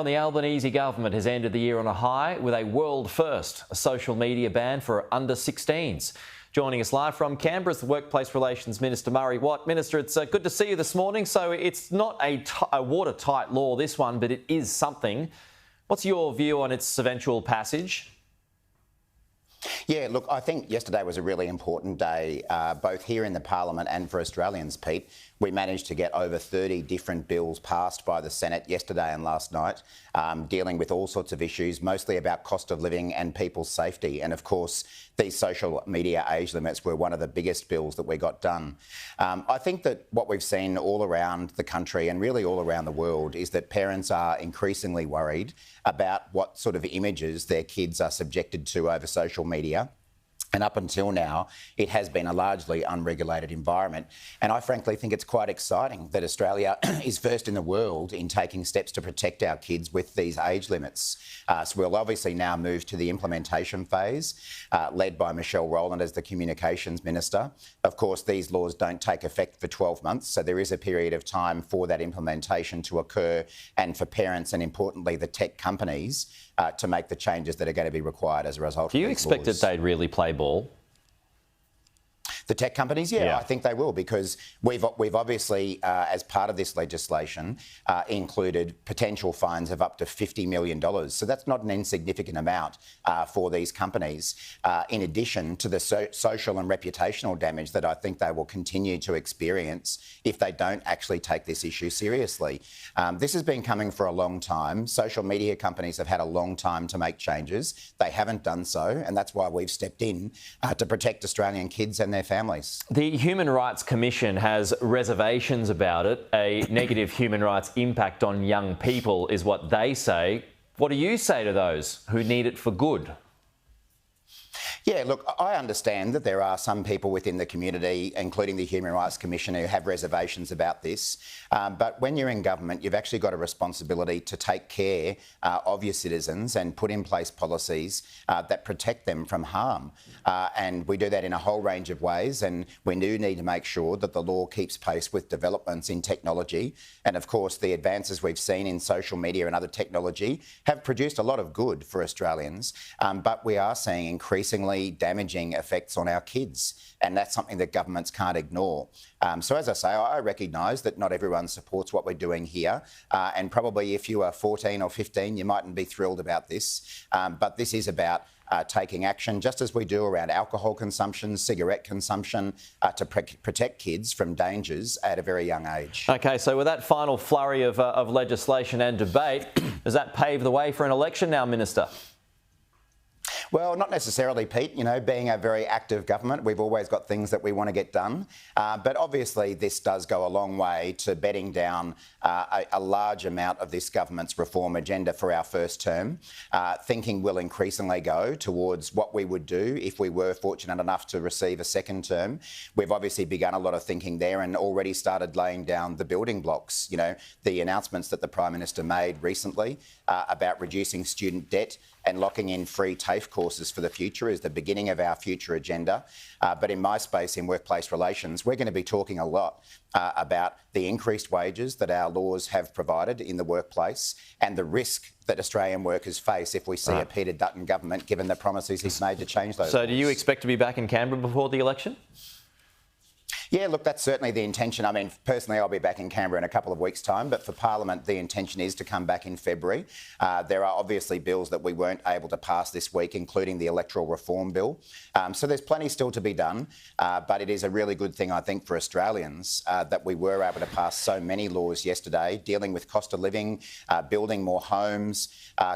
The Albanese government has ended the year on a high with a world first, a social media ban for under 16s. Joining us live from Canberra is the Workplace Relations Minister, Murray Watt. Minister, it's good to see you this morning. So it's not a watertight law, this one, but it is something. What's your view on its eventual passage? Yeah, look, I think yesterday was a really important day, both here in the Parliament and for Australians, Pete. We managed to get over 30 different bills passed by the Senate yesterday and last night, dealing with all sorts of issues, mostly about cost of living and people's safety. And of course, these social media age limits were one of the biggest bills that we got done. I think that what we've seen all around the country and really all around the world is that parents are increasingly worried about what sort of images their kids are subjected to over social media. And up until now, it has been a largely unregulated environment. And I frankly think it's quite exciting that Australia is first in the world in taking steps to protect our kids with these age limits. So we'll obviously now move to the implementation phase, led by Michelle Rowland as the Communications Minister. Of course, these laws don't take effect for 12 months, so there is a period of time for that implementation to occur and for parents and, importantly, the tech companies to make the changes that are going to be required as a result. Do you expect that they'd really play ball? The tech companies, yeah, I think they will, because we've obviously, as part of this legislation, included potential fines of up to $50 million. So that's not an insignificant amount for these companies, in addition to the social and reputational damage that I think they will continue to experience if they don't actually take this issue seriously. This has been coming for a long time. Social media companies have had a long time to make changes. They haven't done so, and that's why we've stepped in to protect Australian kids and their families. The Human Rights Commission has reservations about it. A negative human rights impact on young people is what they say. What do you say to those who need it for good? Yeah, look, I understand that there are some people within the community, including the Human Rights Commission, who have reservations about this. But when you're in government, you've actually got a responsibility to take care of your citizens and put in place policies that protect them from harm. And we do that in a whole range of ways. And we do need to make sure that the law keeps pace with developments in technology. And of course, the advances we've seen in social media and other technology have produced a lot of good for Australians. But we are seeing increasingly damaging effects on our kids, and that's something that governments can't ignore. So as I say, I recognise that not everyone supports what we're doing here, and probably if you are 14 or 15, you mightn't be thrilled about this, but this is about taking action, just as we do around alcohol consumption, cigarette consumption, to protect kids from dangers at a very young age. OK, so with that final flurry of legislation and debate, does that pave the way for an election now, Minister? Well, not necessarily, Pete. You know, being a very active government, we've always got things that we want to get done. But obviously, this does go a long way to bedding down a large amount of this government's reform agenda for our first term. Thinking will increasingly go towards what we would do if we were fortunate enough to receive a second term. We've obviously begun a lot of thinking there and already started laying down the building blocks. You know, the announcements that the Prime Minister made recently about reducing student debt and locking in free TAFE courses for the future is the beginning of our future agenda. But in my space, in workplace relations, we're going to be talking a lot about the increased wages that our laws have provided in the workplace and the risk that Australian workers face if we see a Peter Dutton government, given the promises he's made to change those laws. Do you expect to be back in Canberra before the election? Yeah, look, that's certainly the intention. I mean, personally, I'll be back in Canberra in a couple of weeks' time, but for Parliament, the intention is to come back in February. There are obviously bills that we weren't able to pass this week, including the electoral reform bill. So there's plenty still to be done, but it is a really good thing, I think, for Australians that we were able to pass so many laws yesterday, dealing with cost of living, building more homes,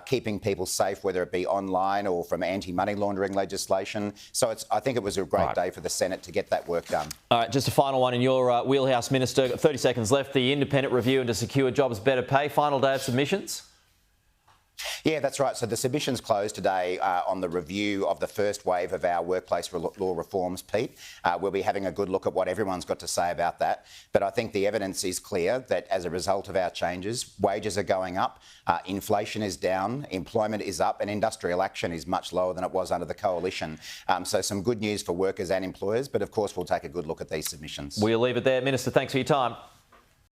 keeping people safe, whether it be online or from anti-money laundering legislation. So I think it was a great day for the Senate to get that work done. All right, just a final one in your wheelhouse, Minister. 30 seconds left. The independent review into secure jobs, better pay. Final day of submissions? Yeah, that's right. So the submissions closed today on the review of the first wave of our workplace law reforms, Pete. We'll be having a good look at what everyone's got to say about that. But I think the evidence is clear that as a result of our changes, wages are going up, inflation is down, employment is up, and industrial action is much lower than it was under the coalition. So some good news for workers and employers, but of course we'll take a good look at these submissions. We'll leave it there. Minister, thanks for your time.